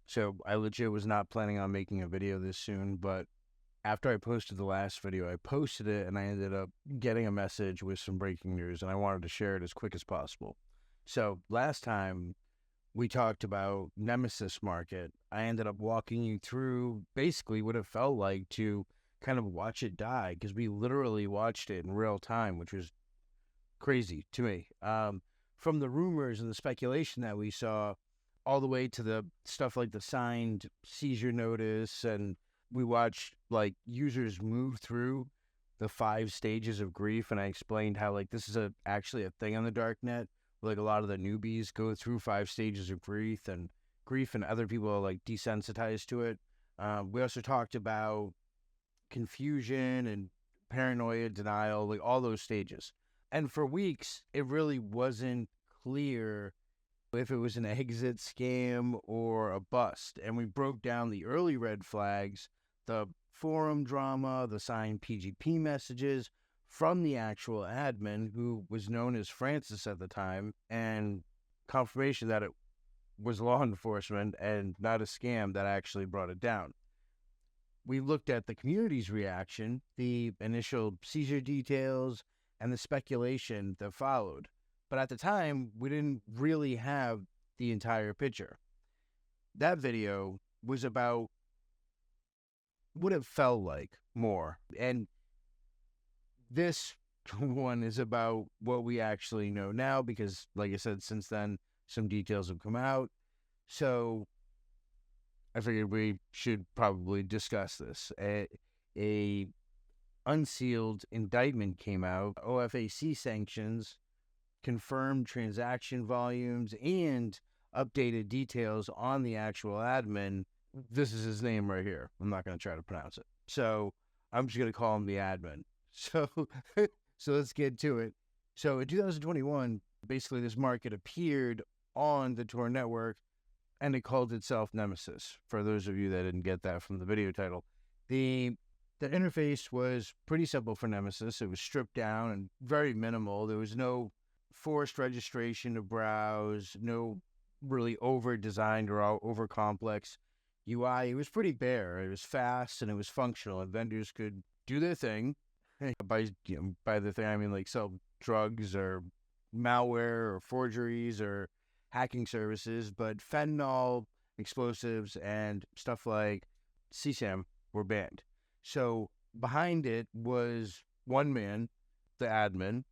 So I legit was not planning on making a video this soon, but after I posted the last video, I posted it and I ended up getting a message with some breaking news, and I wanted to share it as quick as possible. So last time we talked about Nemesis Market, I ended up walking you through basically what it felt like to kind of watch it die, because we literally watched it in real time, which was crazy to me. From the rumors and the speculation that we saw, all the way to the stuff like the signed seizure notice, and we watched like users move through the 5 stages of grief, and I explained how like this is actually a thing on the darknet. Like a lot of the newbies go through 5 stages of grief and other people are like desensitized to it. We also talked about confusion and paranoia, denial, like all those stages. And for weeks, it really wasn't clear if it was an exit scam or a bust. And we broke down the early red flags, the forum drama, the signed PGP messages from the actual admin, who was known as Francis at the time, and confirmation that it was law enforcement and not a scam that actually brought it down. We looked at the community's reaction, the initial seizure details, and the speculation that followed. But at the time, we didn't really have the entire picture. That video was about what it felt like more. And this one is about what we actually know now, because, like I said, since then, some details have come out. So I figured we should probably discuss this. A Unsealed Indictment came out, OFAC sanctions, confirmed transaction volumes, and updated details on the actual admin. This is his name right here. I'm not going to try to pronounce it. So I'm just going to call him the admin. So let's get to it. So in 2021, basically this market appeared on the Tor network, and it called itself Nemesis. For those of you that didn't get that from the video title, the interface was pretty simple for Nemesis. It was stripped down and very minimal. There was no forced registration to browse, no really over-designed or over-complex UI. It was pretty bare. It was fast and it was functional, and vendors could do their thing. By the thing, I mean like sell drugs or malware or forgeries or hacking services, but fentanyl, explosives, and stuff like CSAM were banned. So behind it was one man, the admin,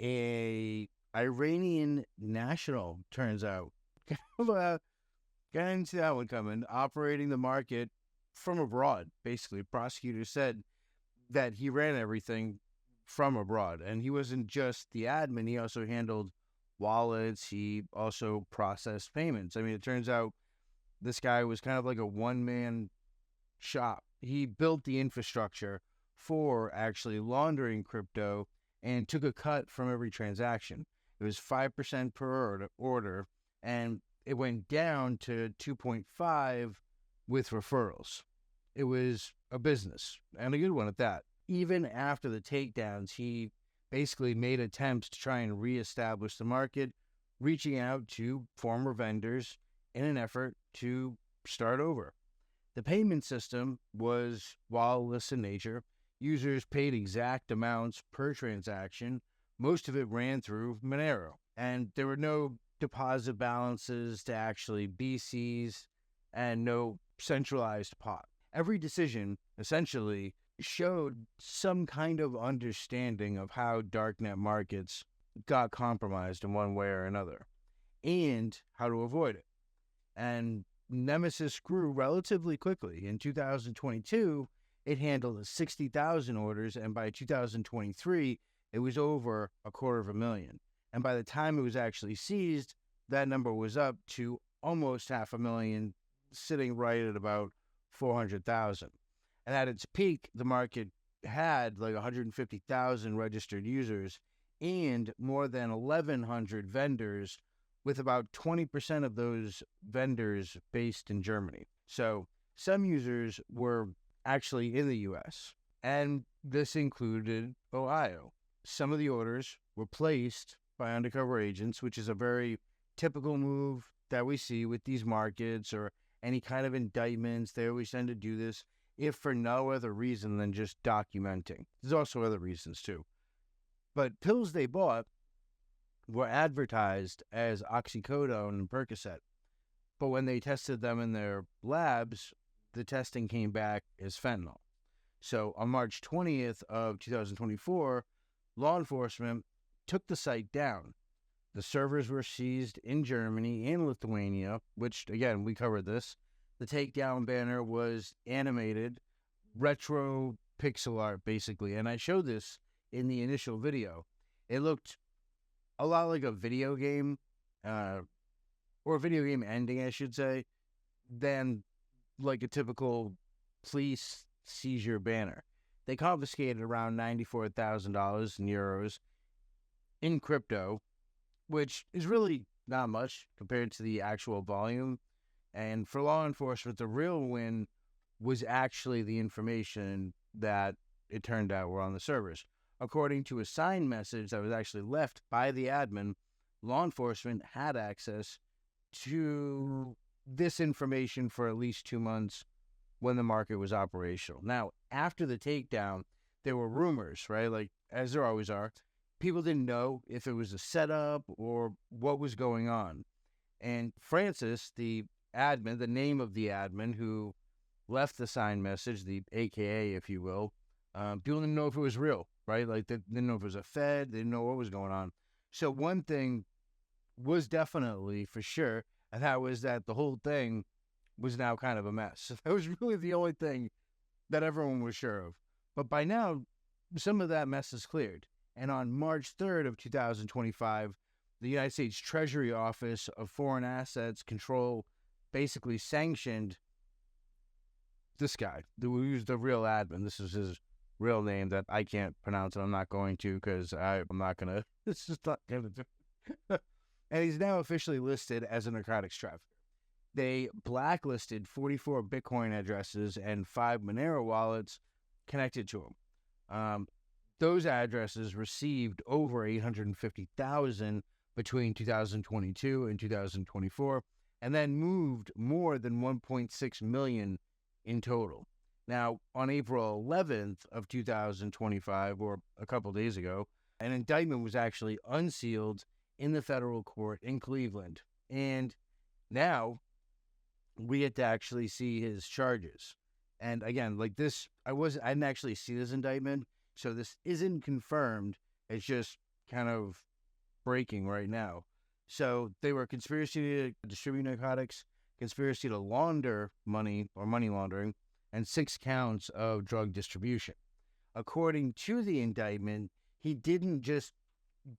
a Iranian national, turns out. Got into that one coming, operating the market from abroad, basically. Prosecutors said that he ran everything from abroad, and he wasn't just the admin, he also handled wallets, he also processed payments. I mean, it turns out this guy was kind of like a one-man shop. He built the infrastructure for actually laundering crypto and took a cut from every transaction. It was 5% per order, and it went down to 2.5 with referrals. It was a business, and a good one at that. Even after the takedowns, he basically made attempts to try and reestablish the market, reaching out to former vendors in an effort to start over. The payment system was walletless in nature. Users paid exact amounts per transaction. Most of it ran through Monero, and there were no deposit balances to actually be seized and no centralized pot. Every decision essentially showed some kind of understanding of how darknet markets got compromised in one way or another, and how to avoid it. And Nemesis grew relatively quickly. In 2022, it handled 60,000 orders, and by 2023, it was over 250,000. And by the time it was actually seized, that number was up to almost 500,000, sitting right at about 400,000. And at its peak, the market had like 150,000 registered users and more than 1,100 vendors, with about 20% of those vendors based in Germany. So some users were actually in the US, and this included Ohio. Some of the orders were placed by undercover agents, which is a very typical move that we see with these markets or any kind of indictments. They always tend to do this if for no other reason than just documenting. There's also other reasons too. But pills they bought were advertised as oxycodone and Percocet. But when they tested them in their labs, the testing came back as fentanyl. So on March 20th of 2024, law enforcement took the site down. The servers were seized in Germany and Lithuania, which, again, we covered this. The takedown banner was animated, retro pixel art, basically. And I showed this in the initial video. It looked a lot like a video game, or a video game ending, I should say, than like a typical police seizure banner. They confiscated around $94,000 in euros in crypto, which is really not much compared to the actual volume. And for law enforcement, the real win was actually the information that it turned out were on the servers. According to a signed message that was actually left by the admin, law enforcement had access to this information for at least 2 months when the market was operational. Now, after the takedown, there were rumors, right? Like, as there always are. People didn't know if it was a setup or what was going on. And Francis, the admin, the name of the admin who left the signed message, the AKA, if you will, people didn't know if it was real, right? Like, they didn't know if it was a Fed, they didn't know what was going on. So one thing was definitely for sure, and that was that the whole thing was now kind of a mess. That was really the only thing that everyone was sure of. But by now, some of that mess is cleared. And on March 3rd of 2025, the United States Treasury Office of Foreign Assets Control basically sanctioned this guy, who's the real admin. This is his real name that I can't pronounce, and I'm not going to because I'm not going to. It's just not going to do. And he's now officially listed as a narcotics trafficker. They blacklisted 44 Bitcoin addresses and 5 Monero wallets connected to him. Those addresses received over 850,000 between 2022 and 2024, and then moved more than 1.6 million in total. Now, on April 11th of 2025, or a couple days ago, an indictment was actually unsealed in the federal court in Cleveland. And now we get to actually see his charges. And again, like this, I didn't actually see this indictment, so this isn't confirmed. It's just kind of breaking right now. So they were conspiracy to distribute narcotics, conspiracy to launder money or money laundering, and 6 counts of drug distribution. According to the indictment, he didn't just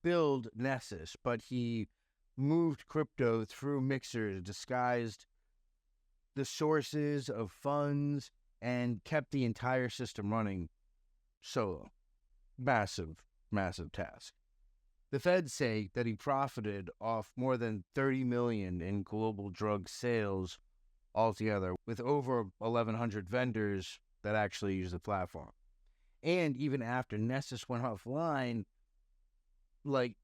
build Nessus, but he moved crypto through mixers, disguised the sources of funds, and kept the entire system running solo. Massive, massive task. The feds say that he profited off more than 30 million in global drug sales altogether, with over 1,100 vendors that actually use the platform. And even after Nessus went offline, like,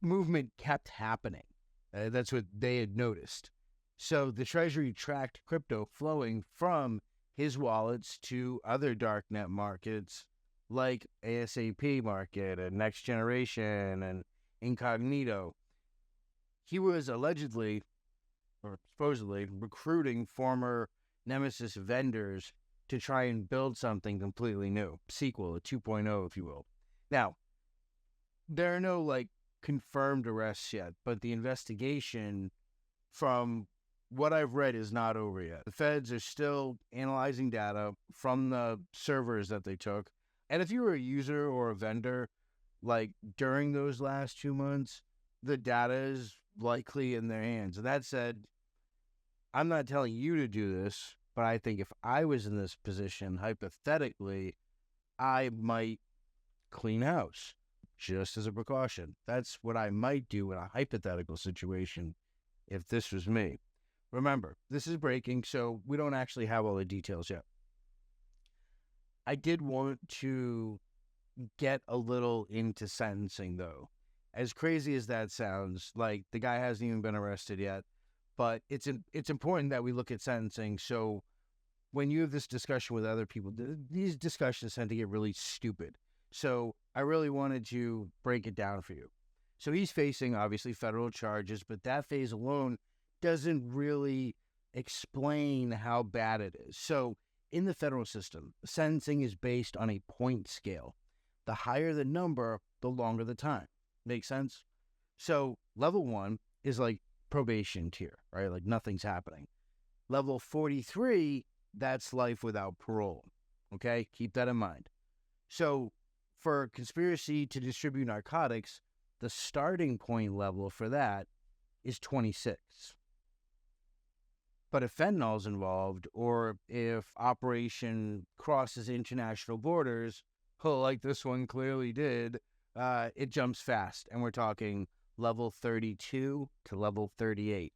movement kept happening. That's what they had noticed. So the Treasury tracked crypto flowing from his wallets to other darknet markets like ASAP Market and Next Generation and Incognito. He was allegedly, or supposedly, recruiting former Nemesis vendors to try and build something completely new. Sequel, a 2.0, if you will. Now, there are no, confirmed arrests yet, but the investigation, from what I've read, is not over yet. The feds are still analyzing data from the servers that they took. And if you were a user or a vendor, during those last 2 months, the data is likely in their hands. And that said, I'm not telling you to do this, but I think if I was in this position, hypothetically, I might clean house just as a precaution. That's what I might do in a hypothetical situation if this was me. Remember, this is breaking, so we don't actually have all the details yet. I did want to get a little into sentencing, though. As crazy as that sounds, the guy hasn't even been arrested yet, But it's important that we look at sentencing. So when you have this discussion with other people, these discussions tend to get really stupid. So I really wanted to break it down for you. So he's facing, obviously, federal charges, but that phase alone doesn't really explain how bad it is. So in the federal system, sentencing is based on a point scale. The higher the number, the longer the time. Make sense? So level 1 is like probation tier, right? Like nothing's happening. Level 43, that's life without parole. Okay? Keep that in mind. So for conspiracy to distribute narcotics, the starting point level for that is 26. But if fentanyl is involved, or if operation crosses international borders, like this one clearly did, it jumps fast. And we're talking level 32 to level 38,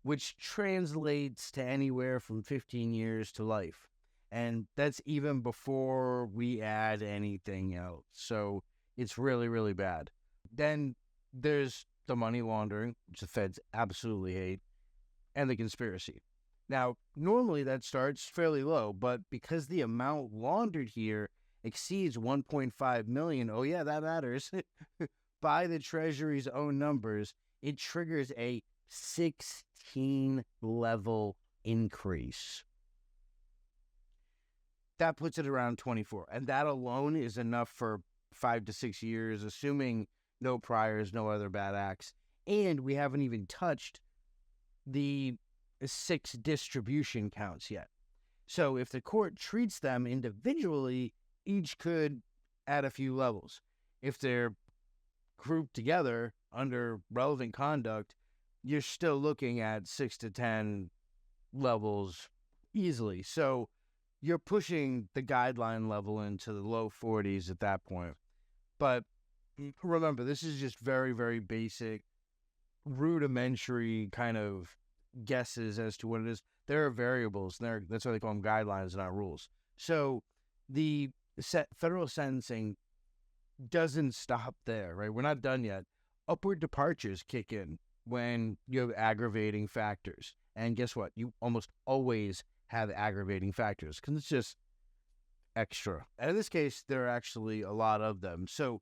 which translates to anywhere from 15 years to life. And that's even before we add anything else. So it's really, really bad. Then there's the money laundering, which the feds absolutely hate, and the conspiracy. Now, normally that starts fairly low, but because the amount laundered here exceeds 1.5 million, oh yeah, that matters, by the Treasury's own numbers, it triggers a 16-level increase. That puts it around 24, and that alone is enough for 5 to 6 years, assuming no priors, no other bad acts, and we haven't even touched the 6 distribution counts yet. So if the court treats them individually, each could add a few levels. If they're grouped together under relevant conduct, you're still looking at 6 to 10 levels easily. So you're pushing the guideline level into the low 40s at that point. But remember, this is just very, very basic, rudimentary kind of guesses as to what it is. There are variables. That's why they call them guidelines, not rules. So the federal sentencing doesn't stop there, right? We're not done yet. Upward departures kick in when you have aggravating factors. And guess what? You almost always have aggravating factors because it's just extra. And in this case, there are actually a lot of them. So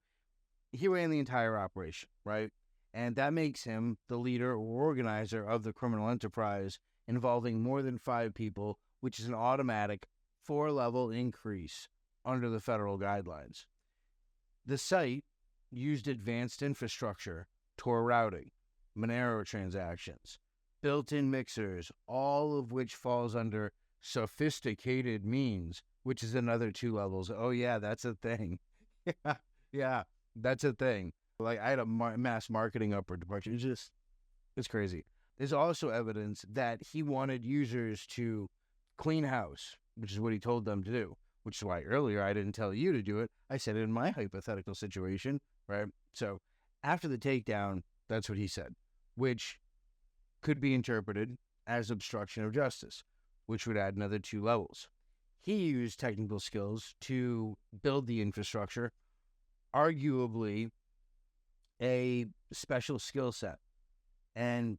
he ran the entire operation, right? And that makes him the leader or organizer of the criminal enterprise involving more than 5 people, which is an automatic 4-level increase under the federal guidelines. The site used advanced infrastructure, Tor routing, Monero transactions, built-in mixers, all of which falls under sophisticated means, which is another 2 levels. Oh yeah, that's a thing. Yeah, that's a thing. Like I had a mass marketing upward departure. It's crazy. There's also evidence that he wanted users to clean house, which is what he told them to do, which is why earlier I didn't tell you to do it. I said it in my hypothetical situation, right? So after the takedown, that's what he said, which could be interpreted as obstruction of justice, which would add another 2 levels. He used technical skills to build the infrastructure, arguably a special skill set, and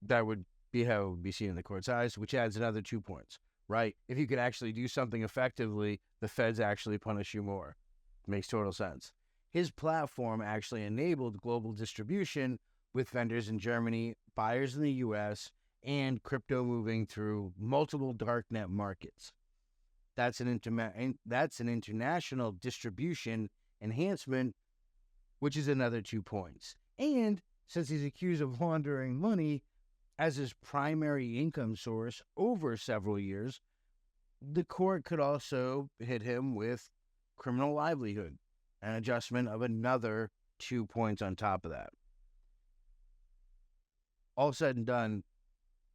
that would be how it would be seen in the court's eyes, which adds another 2 points, right? If you could actually do something effectively, the feds actually punish you more. Makes total sense. His platform actually enabled global distribution with vendors in Germany, buyers in the US, and crypto moving through multiple darknet markets. That's an international distribution enhancement, which is another 2 points. And since he's accused of laundering money as his primary income source over several years, the court could also hit him with criminal livelihood, an adjustment of another 2 points on top of that. All said and done,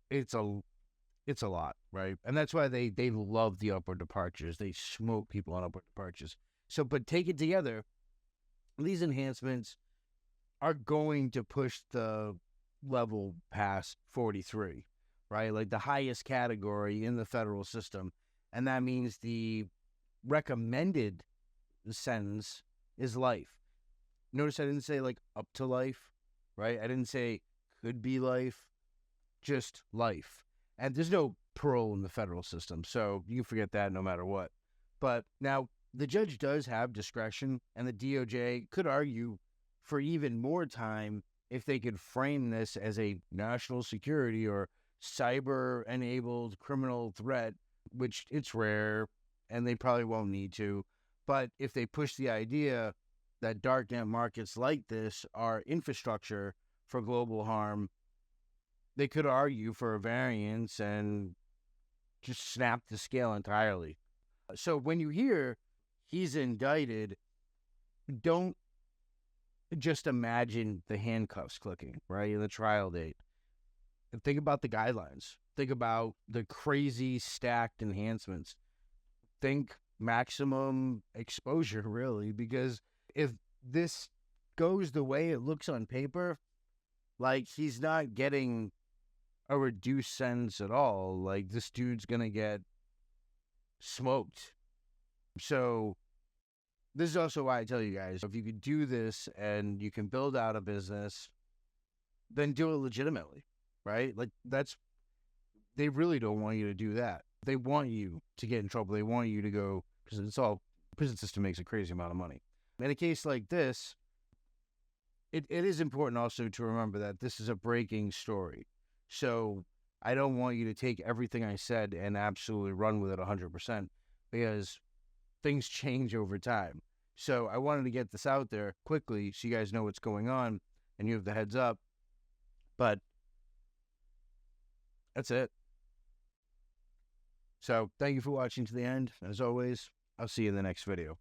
it's a lot, right? And that's why they love the upward departures. They smoke people on upward departures. So, but take it together, these enhancements are going to push the level past 43, right? Like the highest category in the federal system. And that means the recommended sentence is life. Notice I didn't say like up to life, right? I didn't say could be life, just life. And there's no parole in the federal system, so you can forget that no matter what. But now the judge does have discretion, and the DOJ could argue for even more time if they could frame this as a national security or cyber-enabled criminal threat, which it's rare, and they probably won't need to. But if they push the idea that darknet markets like this are infrastructure for global harm, they could argue for a variance and just snap the scale entirely. So when you hear he's indicted, don't just imagine the handcuffs clicking, right, in the trial date. And think about the guidelines. Think about the crazy stacked enhancements. Think maximum exposure, really, because if this goes the way it looks on paper, like, he's not getting a reduced sentence at all. Like, this dude's gonna get smoked. So this is also why I tell you guys, if you could do this and you can build out a business, then do it legitimately, right? Like, they really don't want you to do that. They want you to get in trouble. They want you to go, because prison system makes a crazy amount of money. In a case like this, it is important also to remember that this is a breaking story. So I don't want you to take everything I said and absolutely run with it 100%, because things change over time. So I wanted to get this out there quickly so you guys know what's going on and you have the heads up. But that's it. So thank you for watching to the end. As always, I'll see you in the next video.